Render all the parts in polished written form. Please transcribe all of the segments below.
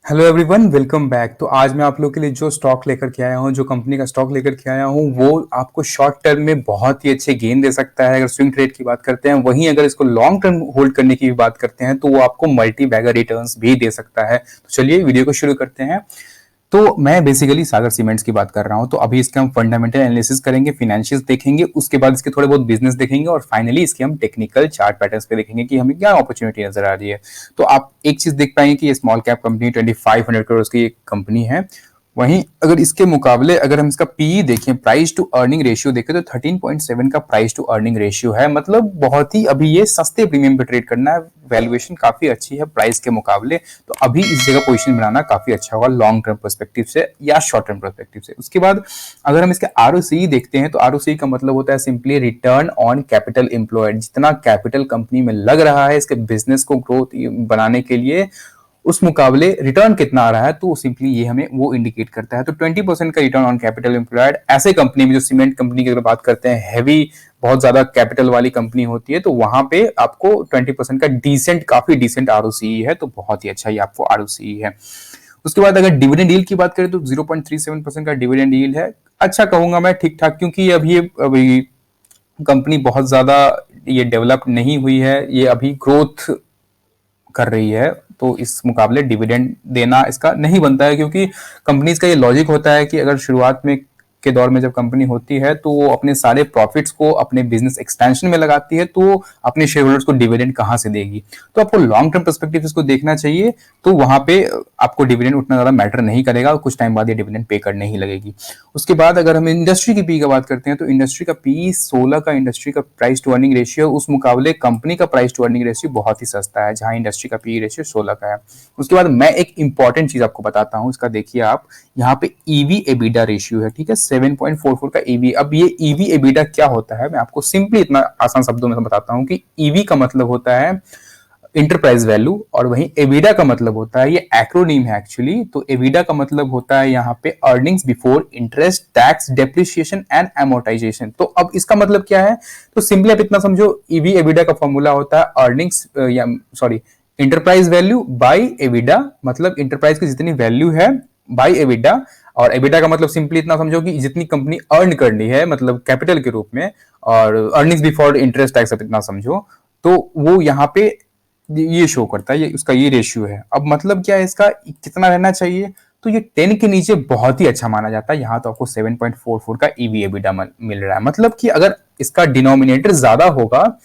Hello everyone, welcome back. तो आज मैं आप लोग के लिए जो स्टॉक लेकर के आया हूँ, जो कंपनी का स्टॉक लेकर के आया हूँ, वो आपको शॉर्ट टर्म में बहुत ही अच्छे गेन दे सकता है अगर स्विंग ट्रेड की बात करते हैं। वहीं अगर इसको लॉन्ग टर्म होल्ड करने की भी बात करते हैं तो वो आपको मल्टी बैगर रिटर्न्स भी दे सकता है। तो चलिए वीडियो को शुरू करते हैं। तो मैं बेसिकली सागर सीमेंट्स की बात कर रहा हूं। तो अभी इसके हम फंडामेंटल एनालिसिस करेंगे, फिनेंशियल्स देखेंगे, उसके बाद इसके थोड़े बहुत बिजनेस देखेंगे और फाइनली इसके हम टेक्निकल चार्ट पैटर्न्स पे देखेंगे कि हमें क्या अपॉर्चुनिटी नजर आ रही है। तो आप एक चीज देख पाएंगे कि ये स्मॉल कैप कंपनी 2500 करोड़ की एक कंपनी है। वहीं अगर इसके मुकाबले अगर हम इसका पीई देखें, प्राइस टू अर्निंग रेशियो देखें, तो 13.7 का प्राइस टू अर्निंग रेशियो है। मतलब बहुत ही अभी ये सस्ते प्रीमियम पे ट्रेड करना है। वैल्यूएशन काफी अच्छी है प्राइस के मुकाबले। तो अभी इस जगह पोजीशन बनाना काफी अच्छा होगा लॉन्ग टर्म पर्सपेक्टिव से या शॉर्ट टर्म पर्सपेक्टिव से। उसके बाद अगर हम इसके आरओसी देखते हैं तो आरओसी का मतलब होता है simply return on capital employed. जितना कैपिटल कंपनी में लग रहा है इसके बिजनेस को ग्रोथ बनाने के लिए, उस मुकाबले रिटर्न कितना आ रहा है, तो सिंपली ये हमें वो इंडिकेट करता है। तो 20% का रिटर्न ऑन कैपिटल एम्प्लॉयड ऐसे कंपनी में, जो सीमेंट कंपनी की अगर बात करते हैं, हैवी बहुत ज्यादा कैपिटल वाली कंपनी होती है, तो वहां पे आपको 20% का डिसेंट, काफी डिसेंट आरओसीई है। तो बहुत ही अच्छा ये आपको आरओसीई है। उसके बाद अगर डिविडेंड यील्ड की बात करें तो 0.37% का डिविडेंड यील्ड है। अच्छा कहूंगा मैं, ठीक ठाक, क्योंकि अभी कंपनी बहुत ज्यादा ये डेवलप नहीं हुई है, ये अभी ग्रोथ कर रही है। तो इस मुकाबले डिविडेंड देना इसका नहीं बनता है, क्योंकि कंपनीज का ये लॉजिक होता है कि अगर शुरुआत में के दौर में जब कंपनी होती है तो वो अपने सारे प्रॉफिट्स को अपने बिजनेस एक्सपेंशन में लगाती है, तो अपने शेयर होल्डर्स को डिविडेंड कहां से देगी। तो आपको लॉन्ग टर्म पर्सपेक्टिव इसको देखना चाहिए। तो वहां पे आपको डिविडेंड उतना ज्यादा मैटर नहीं करेगा और कुछ टाइम बाद ये डिविडेंड पे करने ही लगेगी। उसके बाद अगर हम इंडस्ट्री की पी की बात करते हैं तो इंडस्ट्री का पी 16 का इंडस्ट्री का प्राइस टू अर्निंग रेशियो, उस मुकाबले कंपनी का प्राइस टू अर्निंग रेशियो बहुत ही सस्ता है, जहां इंडस्ट्री का पी रेशियो 16 का है। उसके बाद मैं एक इंपॉर्टेंट चीज आपको बताता हूं, इसका देखिए आप, यहाँ पे ईवी एबिडा रेशियो है, ठीक है, 7.44 का ईवी। अब ये ईवी एबिडा क्या होता है, मैं आपको सिंपली इतना आसान शब्दों में बताता हूं कि ईवी का मतलब होता है इंटरप्राइज वैल्यू, और वहीं एबिडा का मतलब होता है, ये एक्रोनीम है एक्चुअली, तो एबिडा का मतलब होता है यहाँ पे earnings before interest, tax, depreciation and amortisation. तो अब इसका मतलब क्या है, तो सिंपली आप इतना समझो, ईवी एबिडा का फॉर्मूला होता है अर्निंग्स या sorry enterprise value by EBITDA, मतलब इंटरप्राइज की जितनी वैल्यू है बाई एबिडा। और एबिडा का मतलब सिंपली इतना समझो कि जितनी कंपनी अर्न करनी है, मतलब कैपिटल के रूप में, और अर्निंग्स बिफोर इंटरेस्ट टैक्स, अब इतना समझो, तो वो यहाँ पे ये शो करता है, ये उसका ये रेशियो है। अब मतलब क्या है इसका, कितना रहना चाहिए, तो ये 10 के नीचे बहुत ही अच्छा माना जाता है। यहाँ तो आपको 7.44 का ईवी एबिडा मिल रहा है। मतलब कि अगर इसका डिनोमिनेटर ज्यादा होगा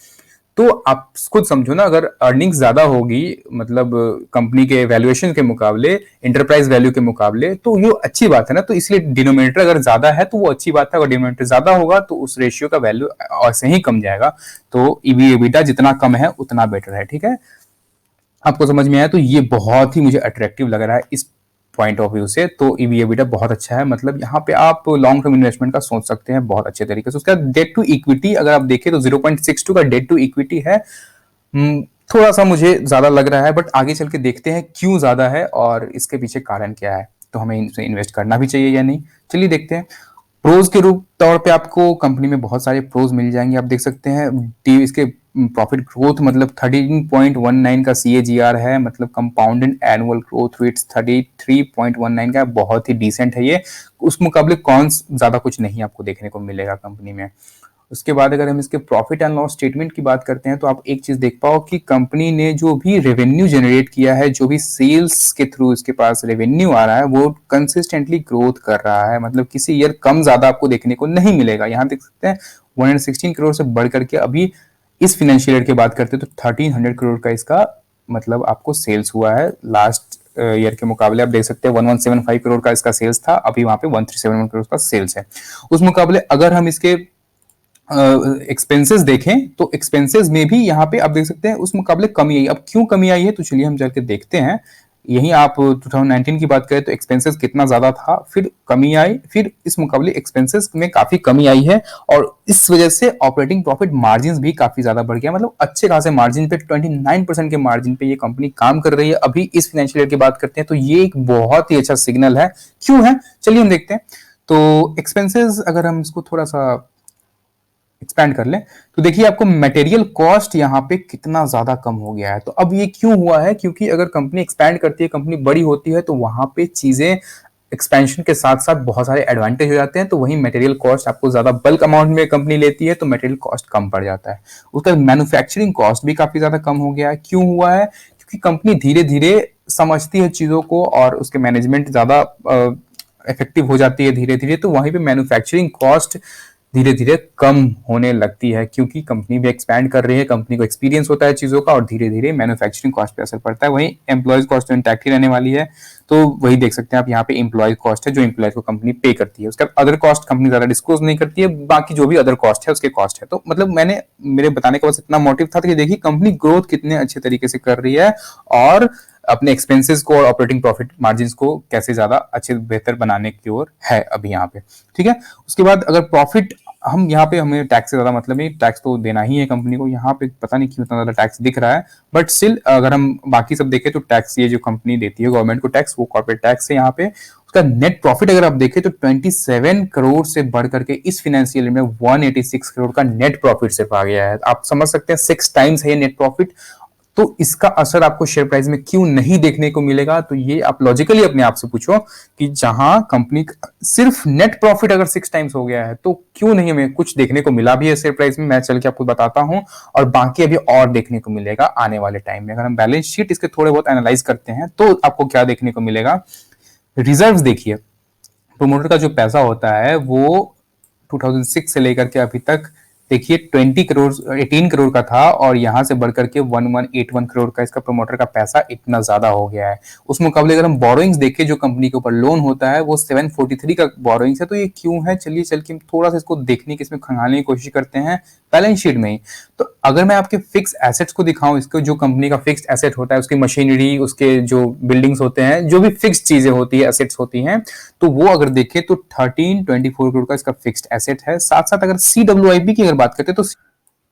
तो आप खुद समझो ना, अगर अर्निंग्स ज्यादा होगी, मतलब कंपनी के वैल्यूएशन के मुकाबले, इंटरप्राइज वैल्यू के मुकाबले, तो ये अच्छी बात है ना। तो इसलिए डिनोमिनेटर अगर ज्यादा है तो वो अच्छी बात है, अगर डिनोमिनेटर ज्यादा होगा तो उस रेशियो का वैल्यू ऐसे ही कम जाएगा। तो ईवी एबिटा जितना कम है उतना बेटर है, ठीक है। आपको समझ में आया, तो ये बहुत ही मुझे अट्रैक्टिव लग रहा है इस पॉइंट ऑफ व्यू से। तो ईवी एबिटा बहुत अच्छा है, मतलब यहाँ पे आप लॉन्ग टर्म इन्वेस्टमेंट का सोच सकते हैं बहुत अच्छे तरीके से। उसका डेट टू इक्विटी अगर आप देखें तो 0.62 का डेट टू इक्विटी है। थोड़ा सा मुझे ज्यादा लग रहा है, बट आगे चल के देखते हैं क्यों ज्यादा है और इसके पीछे कारण क्या है, तो हमें इसमें इन्वेस्ट करना भी चाहिए या नहीं। चलिए देखते हैं। प्रोज के रूप तौर पे आपको कंपनी में बहुत सारे प्रोज मिल जाएंगे। आप देख सकते हैं इसके प्रॉफिट ग्रोथ मतलब 13.19 का सीएजीआर है, मतलब कंपाउंडेड एनुअल ग्रोथ रेट 33.19 का, बहुत ही डिसेंट है ये। उस मुकाबले कौन ज्यादा कुछ नहीं आपको देखने को मिलेगा कंपनी में। उसके बाद अगर हम इसके प्रॉफिट एंड लॉस स्टेटमेंट की बात करते हैं तो आप एक चीज देख पाओ कि कंपनी ने जो भी रेवेन्यू जनरेट किया है, जो भी सेल्स के थ्रू इसके पास रेवेन्यू आ रहा है, वो कंसिस्टेंटली ग्रोथ कर रहा है। मतलब किसी ईयर कम ज्यादा आपको देखने को नहीं मिलेगा। यहाँ देख सकते हैं 116 करोड़ से बढ़ करके अभी इस फाइनेंशियल ईयर की बात करते हैं तो 1300 करोड़ का इसका मतलब आपको सेल्स हुआ है। लास्ट ईयर के मुकाबले आप देख सकते हैं 1175 करोड़ का इसका सेल्स था, अभी वहां पे 1371 करोड़ का सेल्स है। उस मुकाबले अगर हम इसके एक्सपेंसेस देखें तो एक्सपेंसेस में भी यहाँ पे आप देख सकते हैं उस मुकाबले कमी आई। अब क्यों कमी आई है, तो चलिए हम जाके देखते हैं। यहीं आप 2019 की बात करें तो एक्सपेंसेस कितना ज्यादा था, फिर कमी आई, फिर इस मुकाबले एक्सपेंसेस में काफी कमी आई है, और इस वजह से ऑपरेटिंग प्रॉफिट मार्जिन भी काफी ज्यादा बढ़ गया। मतलब अच्छे खासे मार्जिन पे, 29% के मार्जिन पे ये कंपनी काम कर रही है अभी इस फाइनेंशियल ईयर की बात करते हैं, तो ये एक बहुत ही अच्छा सिग्नल है। क्यों है, चलिए हम देखते हैं। तो एक्सपेंसेस अगर हम इसको थोड़ा सा एक्सपैंड कर लें तो देखिए आपको मटेरियल कॉस्ट यहाँ पे कितना ज्यादा कम हो गया है। तो अब ये क्यों हुआ है, क्योंकि अगर कंपनी एक्सपैंड करती है, कंपनी बड़ी होती है, तो वहां पे चीजें एक्सपेंशन के साथ साथ बहुत सारे एडवांटेज हो जाते हैं। तो वही मटेरियल कॉस्ट आपको ज्यादा बल्क अमाउंट में कंपनी लेती है तो मटेरियल कॉस्ट कम पड़ जाता है। उसका मैन्युफैक्चरिंग कॉस्ट भी काफी ज्यादा कम हो गया है। क्यों हुआ है? क्योंकि कंपनी धीरे धीरे समझती है चीजों को और उसके मैनेजमेंट ज्यादा इफेक्टिव हो जाती है धीरे धीरे, तो वहीं पे मैन्युफैक्चरिंग कॉस्ट धीरे धीरे कम होने लगती है, क्योंकि कंपनी भी एक्सपैंड कर रही है, कंपनी को एक्सपीरियंस होता है चीजों का और धीरे धीरे मैन्युफैक्चरिंग कॉस्ट पे असर पड़ता है। वहीं एम्प्लॉयज कॉस्ट तो इंटैक्ट ही रहने वाली है। तो वही देख सकते हैं आप यहाँ पे एम्प्लॉय कॉस्ट है जो एम्प्लॉयज को कंपनी पे करती है। उसका अदर कॉस्ट कंपनी ज्यादा डिस्क्लोज नहीं करती है, बाकी जो भी अदर कॉस्ट है उसके कॉस्ट है। तो मतलब मैंने मेरे बताने का बस इतना मोटिव था कि देखिए कंपनी ग्रोथ कितने अच्छे तरीके से कर रही है और अपने एक्सपेंसेस को और ऑपरेटिंग प्रॉफिट मार्जिन को कैसे ज्यादा अच्छे बेहतर बनाने की ओर है अभी यहाँ पे। ठीक है, उसके बाद अगर प्रॉफिट हम यहाँ पे, हमें टैक्स से ज्यादा मतलब नहीं, टैक्स तो देना ही है कंपनी को। यहाँ पे पता नहीं क्यों इतना ज्यादा टैक्स दिख रहा है, बट स्टिल अगर हम बाकी सब देखें तो टैक्स ये जो कंपनी देती है गवर्नमेंट को टैक्स, वो कॉर्पोरेट टैक्स है यहाँ पे। उसका नेट प्रॉफिट अगर आप देखें तो 27 करोड़ से बढ़ करके इस फाइनेंशियल में 186 करोड़ का नेट प्रॉफिट सिर्फ आ गया है। आप समझ सकते हैं 6 टाइम्स है ये नेट प्रॉफिट। तो इसका असर आपको शेयर प्राइस में क्यों नहीं देखने को मिलेगा? तो ये आप लॉजिकली अपने आप से पूछो कि जहां कंपनी सिर्फ नेट प्रॉफिट अगर 6 टाइम्स हो गया है तो क्यों नहीं हमें कुछ देखने को मिला भी है शेयर प्राइस में। मैं चल के आपको बताता हूं और बाकी अभी और देखने को मिलेगा आने वाले टाइम में। अगर हम बैलेंस शीट इसके थोड़े बहुत एनालाइज करते हैं तो आपको क्या देखने को मिलेगा। रिजर्व्स देखिए, प्रोमोटर का जो पैसा होता है वो 2006 से लेकर के अभी तक देखिए 20 करोड़ 18 करोड़ का था और यहां से बढ़कर के 1181 करोड़ का इसका प्रमोटर का पैसा इतना ज्यादा हो गया है। उस मुकाबले अगर हम बोरोइंग्स देखें, जो कंपनी के ऊपर लोन होता है वो 743 का बोरोइंग्स है। तो ये क्यों है, चलिए चल के थोड़ा सा इसको देखने की, इसमें खंगालने की कोशिश करते हैं बैलेंस शीट में ही। तो अगर मैं आपके फिक्स एसेट्स को दिखाऊं, इसको जो कंपनी का फिक्स एसेट होता है, उसकी मशीनरी, उसके जो बिल्डिंग्स होते हैं, जो भी फिक्स चीजें होती है, एसेट्स होती हैं, तो वो अगर देखें तो 1324 करोड़ का इसका फिक्स्ड एसेट है। साथ साथ अगर CWIP की अगर बात करते हैं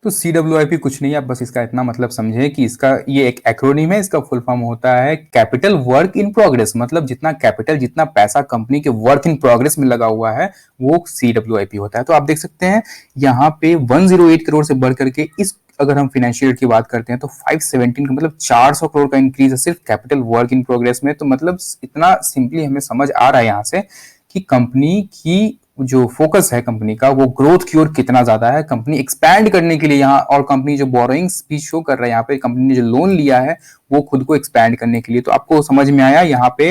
तो CWIP कुछ नहीं है, आप बस इसका इतना मतलब समझें कि इसका ये एक एक्रोनिम है। इसका फुल फॉर्म होता है कैपिटल वर्क इन प्रोग्रेस। मतलब जितना कैपिटल, जितना पैसा कंपनी के वर्क इन प्रोग्रेस में लगा हुआ है वो CWIP होता है। तो आप देख सकते हैं यहाँ पे 108 करोड़ से बढ़ करके इस, अगर हम फाइनेंशियल की बात करते हैं तो 517 का मतलब 400 करोड़ का इंक्रीज है सिर्फ कैपिटल वर्क इन प्रोग्रेस में। तो मतलब इतना सिंपली हमें समझ आ रहा है यहाँ से कि कंपनी की जो फोकस है कंपनी का वो ग्रोथ की ओर कितना ज्यादा है, कंपनी एक्सपैंड करने के लिए यहाँ, और कंपनी जो बोरोइंग्स भी शो कर रहा है यहाँ पे, कंपनी ने जो लोन लिया है वो खुद को एक्सपैंड करने के लिए। तो आपको समझ में आया यहाँ पे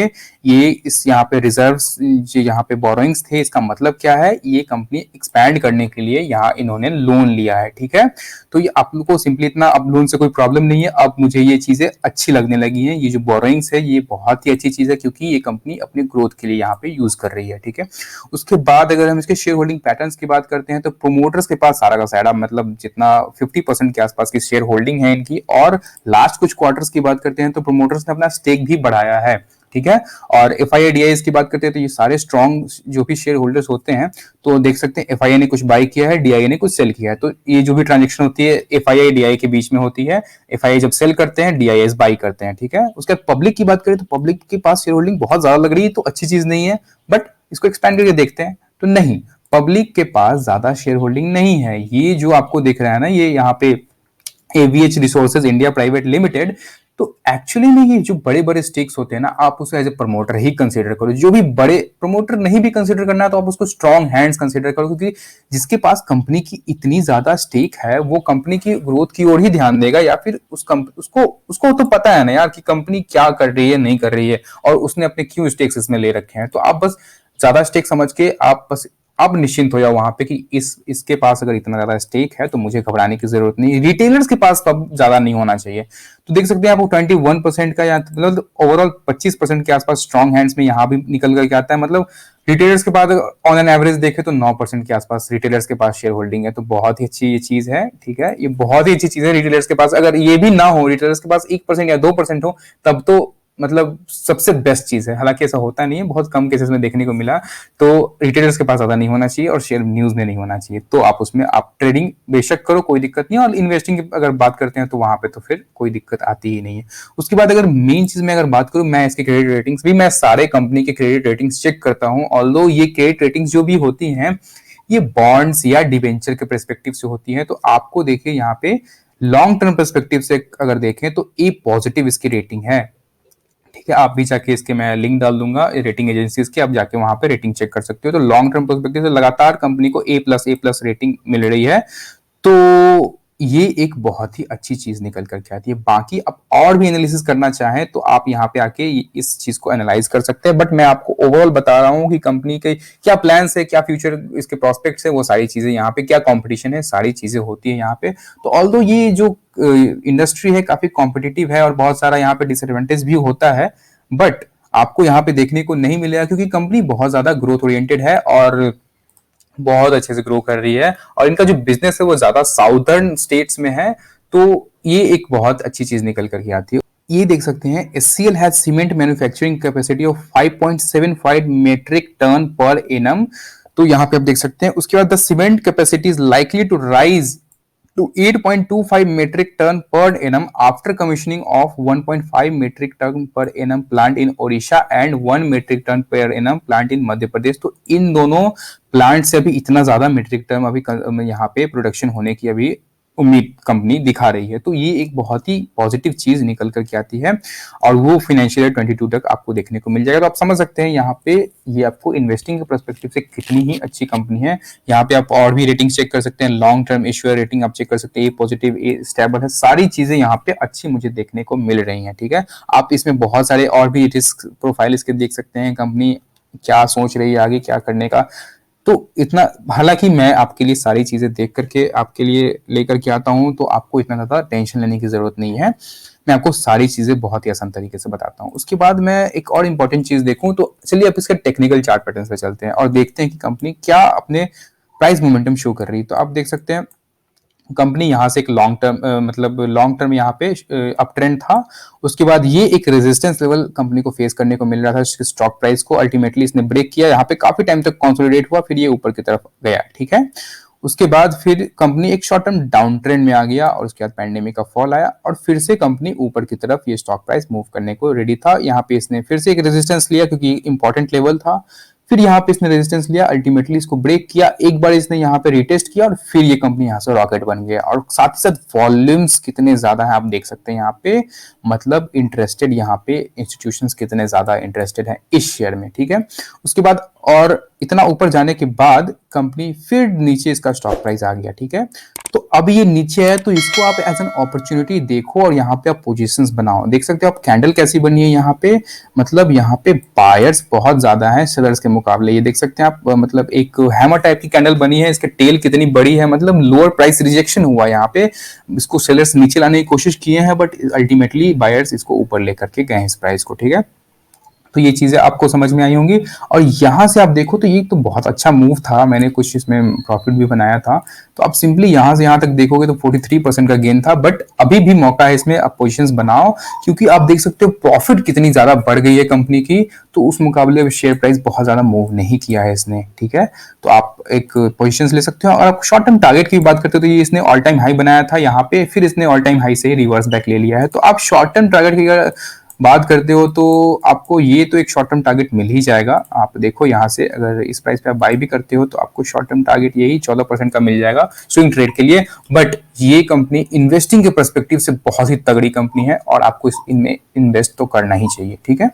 ये इस यहाँ पे रिजर्व्स जो यहाँ पे बोरोइंग्स थे, इसका मतलब क्या है, ये कंपनी एक्सपैंड करने के लिए यहाँ इन्होंने लोन लिया है। ठीक है, तो ये आप लोग को सिंपली इतना, अब लोन से कोई प्रॉब्लम नहीं है। अब मुझे ये चीजें अच्छी लगने लगी हैं। ये जो बोरोइंग्स है ये बहुत ही अच्छी चीज है क्योंकि ये कंपनी अपनी ग्रोथ के लिए यहाँ पे यूज कर रही है। ठीक है, उसके बाद अगर हम इसके शेयर होल्डिंग पैटर्न्स की बात करते हैं तो प्रोमोटर्स के पास सारा का सारा मतलब जितना 50% के आसपास की शेयर होल्डिंग है इनकी। और लास्ट कुछ क्वार्टर्स की बात करते हैं तो प्रोमोटर्स ने अपना स्टेक भी बढ़ाया है। ठीक है, और FII DIS की बात करते हैं तो ये सारे स्ट्रॉन्ग जो भी शेयर होल्डर्स होते हैं, तो देख सकते हैं FII ने कुछ बाई किया है, DIA ने कुछ सेल किया है। तो ये जो भी ट्रांजेक्शन होती है FII DIA के बीच में होती है। FII जब सेल करते हैं, DIS बाई करते हैं। ठीक है, उसके बाद पब्लिक की बात करें तो पब्लिक के पास शेयर होल्डिंग बहुत ज्यादा लग रही है, तो अच्छी चीज नहीं है, बट इसको एक्सपैंड करके देखते हैं तो नहीं, पब्लिक के पास ज्यादा शेयर होल्डिंग नहीं है। ये जो आपको दिख रहा है ना, ये यहाँ पे AVH resources India private limited, तो एक्चुअली में ये जो बड़े बड़े स्टेक्स होते हैं ना, आप उसे एज ए प्रमोटर ही कंसीडर करो। जो भी बड़े प्रमोटर नहीं भी कंसीडर करना है तो आप उसको स्ट्रॉन्ग हैंड्स कंसीडर करो, क्योंकि जिसके पास कंपनी की इतनी ज्यादा स्टेक है वो कंपनी की ग्रोथ की ओर ही ध्यान देगा, या फिर उसको उसको तो पता है ना यार कि कंपनी क्या कर रही है, नहीं कर रही है, और उसने अपने क्यों स्टेक्स इसमें ले रखे हैं। तो आप बस ज्यादा स्टेक समझ के आप बस अब निश्चिंत हो जाओ वहां पे कि इसके पास अगर इतना ज्यादा स्टेक है तो मुझे घबराने की जरूरत नहीं। रिटेलर्स के पास अब ज्यादा नहीं होना चाहिए। तो देख सकते हैं आपको 21% का, या मतलब ओवरऑल 25% के आसपास स्ट्रॉन्ग हैंड्स में यहाँ भी निकल करके आता है। मतलब रिटेलर्स के पास ऑन एन एवरेज देखे तो 9% के आसपास रिटेलर्स के पास शेयर होल्डिंग है। तो बहुत ही अच्छी ये चीज है। ठीक है, ये बहुत ही अच्छी चीज है। रिटेलर्स के पास अगर ये भी ना हो, रिटेलर्स के पास 1% या 2% हो, तब तो मतलब सबसे बेस्ट चीज है। हालांकि ऐसा होता नहीं है, बहुत कम केसेस में देखने को मिला। तो रिटेलर्स के पास ज्यादा नहीं होना चाहिए और शेयर न्यूज में नहीं होना चाहिए। तो आप उसमें आप ट्रेडिंग बेशक करो, कोई दिक्कत नहीं है। और इन्वेस्टिंग की अगर बात करते हैं तो वहां पे तो फिर कोई दिक्कत आती ही नहीं है। उसके बाद अगर मेन चीज में अगर बात करूं, मैं इसके क्रेडिट रेटिंग्स भी, मैं सारे कंपनी के क्रेडिट रेटिंग्स चेक करता हूं। ऑल्दो ये क्रेडिट रेटिंग्स जो भी होती हैं ये बॉन्ड्स या डिवेंचर के पर्सपेक्टिव से होती है। तो आपको देखिए यहाँ पे लॉन्ग टर्म पर्सपेक्टिव से अगर देखें तो ए पॉजिटिव इसकी रेटिंग है। ठीक है, आप भी जाके इसके मैं लिंक डाल दूंगा रेटिंग एजेंसीज के, आप जाके वहां पे रेटिंग चेक कर सकते हो। तो लॉन्ग टर्म पर्सपेक्टिव से लगातार कंपनी को ए प्लस रेटिंग मिल रही है। तो ये एक बहुत ही अच्छी चीज निकल करके आती है। बाकी आप और भी एनालिसिस करना चाहें तो आप यहाँ पे आके इस चीज को एनालाइज कर सकते हैं, बट मैं आपको ओवरऑल बता रहा हूँ कि कंपनी के क्या प्लान्स है, क्या फ्यूचर इसके प्रोस्पेक्ट्स है, वो सारी चीजें यहाँ पे, क्या कंपटीशन है, सारी चीजें होती है यहाँ पे। तो ऑल्दो ये जो इंडस्ट्री है काफी कॉम्पिटिटिव है और बहुत सारा यहाँ पे डिसएडवांटेज भी होता है, बट आपको यहाँ पे देखने को नहीं मिलेगा क्योंकि कंपनी बहुत ज्यादा ग्रोथ ओरिएंटेड है और बहुत अच्छे से ग्रो कर रही है और इनका जो बिजनेस है वो ज्यादा साउदर्न स्टेट्स में है। तो ये एक बहुत अच्छी चीज निकल करके आती है। ये देख सकते हैं HCL has cement manufacturing capacity of 5.75 metric ton per annum. तो यहाँ पे आप देख सकते हैं। उसके बाद the cement capacity is likely to rise to 8.25 metric ton per annum after commissioning of 1.5 metric ton per annum plant in Odisha and 1 metric ton per annum plant in Madhya Pradesh. तो इन दोनों प्लांट से अभी इतना ज्यादा मेट्रिक टन अभी यहाँ पे production होने की अभी उम्मीद कंपनी दिखा रही है। तो ये एक बहुत ही पॉजिटिव चीज निकल करके आती है और वो फाइनेंशियल ईयर 22 तक आपको देखने को मिल जाएगा। तो आप समझ सकते हैं यहाँ पे ये आपको इन्वेस्टिंग के पर्सपेक्टिव से कितनी ही अच्छी कंपनी है। यहाँ पे आप और भी रेटिंग चेक कर सकते हैं, लॉन्ग टर्म इश्यूअर रेटिंग आप चेक कर सकते हैं, ए पॉजिटिव, ए स्टेबल है, सारी चीजें यहाँ पे अच्छी मुझे देखने को मिल रही है। ठीक है, आप इसमें बहुत सारे और भी रिस्क प्रोफाइल इसके देख सकते हैं, कंपनी क्या सोच रही है आगे क्या करने का। तो इतना, हालांकि मैं आपके लिए सारी चीजें देख करके आपके लिए लेकर के आता हूं, तो आपको इतना ज्यादा टेंशन लेने की जरूरत नहीं है। मैं आपको सारी चीजें बहुत ही आसान तरीके से बताता हूं। उसके बाद मैं एक और इंपॉर्टेंट चीज देखूं, तो चलिए अब इसके टेक्निकल चार्ट पैटर्न पे चलते हैं और देखते हैं कि कंपनी क्या अपने प्राइस मोमेंटम शो कर रही है। तो आप देख सकते हैं कंपनी यहाँ से एक लॉन्ग टर्म मतलब लॉन्ग टर्म यहाँ पे अप ट्रेंड था। उसके बाद ये एक रेजिस्टेंस लेवल कंपनी को फेस करने को मिल रहा था स्टॉक प्राइस को। अल्टीमेटली इसने ब्रेक किया, यहाँ पे काफी टाइम तक कंसोलिडेट हुआ, फिर ये ऊपर की तरफ गया। ठीक है, उसके बाद फिर कंपनी एक शॉर्ट टर्म डाउन ट्रेंड में आ गया और उसके बाद पैंडेमिक का फॉल आया और फिर से कंपनी ऊपर की तरफ ये स्टॉक प्राइस मूव करने को रेडी था। यहाँ पे इसने फिर से एक रेजिस्टेंस लिया क्योंकि इंपॉर्टेंट लेवल था, फिर यहाँ पे इसने रेजिस्टेंस लिया, अल्टीमेटली इसको ब्रेक किया, एक बार इसने यहाँ पे रिटेस्ट किया और फिर ये कंपनी यहाँ से रॉकेट बन गया। और साथ ही साथ वॉल्यूम्स कितने ज्यादा है आप देख सकते हैं यहाँ पे, मतलब इंटरेस्टेड यहाँ पे इंस्टीट्यूशंस कितने ज्यादा इंटरेस्टेड हैं इस शेयर में। ठीक है, उसके बाद और इतना ऊपर जाने के बाद कंपनी फिर नीचे इसका स्टॉक प्राइस आ गया। ठीक है, तो अब ये नीचे है तो इसको आप एज एन अपॉर्चुनिटी देखो और यहाँ पे आप पोजीशंस बनाओ। देख सकते हो आप कैंडल कैसी बनी है यहाँ पे, मतलब यहाँ पे बायर्स बहुत ज्यादा हैं सेलर्स के मुकाबले। ये देख सकते हैं आप, मतलब एक हैमर टाइप की कैंडल बनी है, इसके टेल कितनी बड़ी है, मतलब लोअर प्राइस रिजेक्शन हुआ यहाँ पे, इसको सेलर्स नीचे लाने की कोशिश किए हैं बट अल्टीमेटली बायर्स इसको ऊपर लेकर के गए इस प्राइस को। ठीक है, तो ये चीजें आपको समझ में आई होंगी। और यहां से आप देखो तो ये तो बहुत अच्छा मूव था, मैंने कुछ इसमें प्रॉफिट भी बनाया था। तो आप सिंपली यहां से यहां तक देखोगे तो 43% का गेन था, बट अभी भी मौका है इसमें, आप पोजीशंस बनाओ क्योंकि आप देख सकते हो प्रॉफिट कितनी ज्यादा बढ़ गई है कंपनी की। तो उस मुकाबले शेयर प्राइस बहुत ज्यादा मूव नहीं किया है इसने। ठीक है, तो आप एक पोजीशंस ले सकते हो। और आप शॉर्ट टर्म टारगेट की बात करते हो तो ये इसने ऑल टाइम हाई बनाया था यहाँ पे, फिर इसने ऑल टाइम हाई से रिवर्स बैक ले लिया है। तो आप शॉर्ट टर्म टारगेट की बात करते हो तो आपको ये तो एक शॉर्ट टर्म टारगेट मिल ही जाएगा। आप देखो यहाँ से अगर इस प्राइस पे आप बाई भी करते हो तो आपको शॉर्ट टर्म टारगेट यही 14% का मिल जाएगा स्विंग ट्रेड के लिए। बट ये कंपनी इन्वेस्टिंग के पर्सपेक्टिव से बहुत ही तगड़ी कंपनी है और आपको इनमें इन्वेस्ट तो करना ही चाहिए। ठीक है,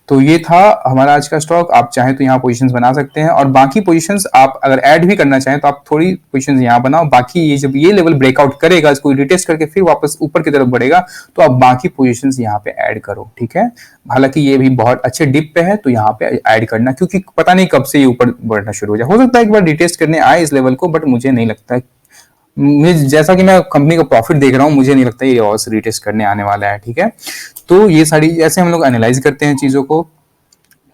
तो ये था हमारा आज का स्टॉक। आप चाहें तो यहाँ पोजीशंस बना सकते हैं और बाकी पोजीशंस आप अगर ऐड भी करना चाहें तो आप थोड़ी पोजीशंस यहाँ बनाओ। बाकी ये जब ये लेवल ब्रेकआउट करेगा, इसको रिटेस्ट करके फिर वापस ऊपर की तरफ बढ़ेगा तो आप बाकी पोजीशंस यहाँ पे ऐड करो। ठीक है, हालांकि ये भी बहुत अच्छे डिप पे है तो यहाँ पे ऐड करना, क्योंकि पता नहीं कब से ये ऊपर बढ़ना शुरू हो जाए। हो सकता है एक बार रिटेस्ट करने आए इस लेवल को, बट मुझे नहीं लगता है, मुझे जैसा कि मैं कंपनी का प्रॉफिट देख रहा हूँ मुझे नहीं लगता ये और रिटेस्ट करने आने वाला है। ठीक है, तो ये सारी ऐसे हम लोग एनालाइज करते हैं चीजों को।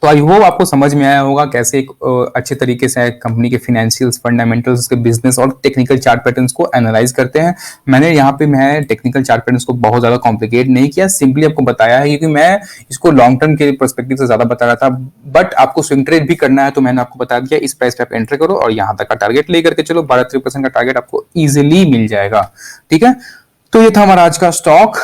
तो आई होप आपको समझ में आया होगा कैसे एक अच्छे तरीके से कंपनी के फाइनेंशियल्स, फंडामेंटल्स, उसके बिजनेस और टेक्निकल चार्ट पैटर्न्स को एनालाइज करते हैं। मैंने यहाँ पे मैं टेक्निकल चार्ट पैटर्न्स को बहुत ज्यादा कॉम्प्लिकेट नहीं किया, सिंपली आपको बताया है क्योंकि मैं इसको लॉन्ग टर्म के पर्सपेक्टिव से ज्यादा बता रहा था। बट आपको स्विंग ट्रेड भी करना है तो मैंने आपको बता दिया इस प्राइस पे आप एंटर करो और यहाँ तक का टारगेट लेकर के चलो, 12-13% का टारगेट आपको इजिली मिल जाएगा। ठीक है, तो ये था हमारा आज का स्टॉक।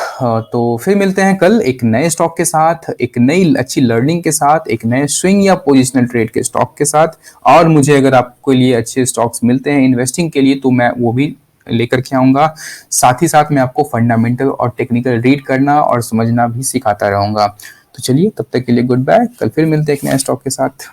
तो फिर मिलते हैं कल एक नए स्टॉक के साथ, एक नई अच्छी लर्निंग के साथ, एक नए स्विंग या पोजिशनल ट्रेड के स्टॉक के साथ। और मुझे अगर आपके लिए अच्छे स्टॉक्स मिलते हैं इन्वेस्टिंग के लिए तो मैं वो भी लेकर के आऊंगा। साथ ही साथ मैं आपको फंडामेंटल और टेक्निकल रीड करना और समझना भी सिखाता रहूंगा। तो चलिए तब तक के लिए गुड बाय, कल फिर मिलते हैं एक नए स्टॉक के साथ।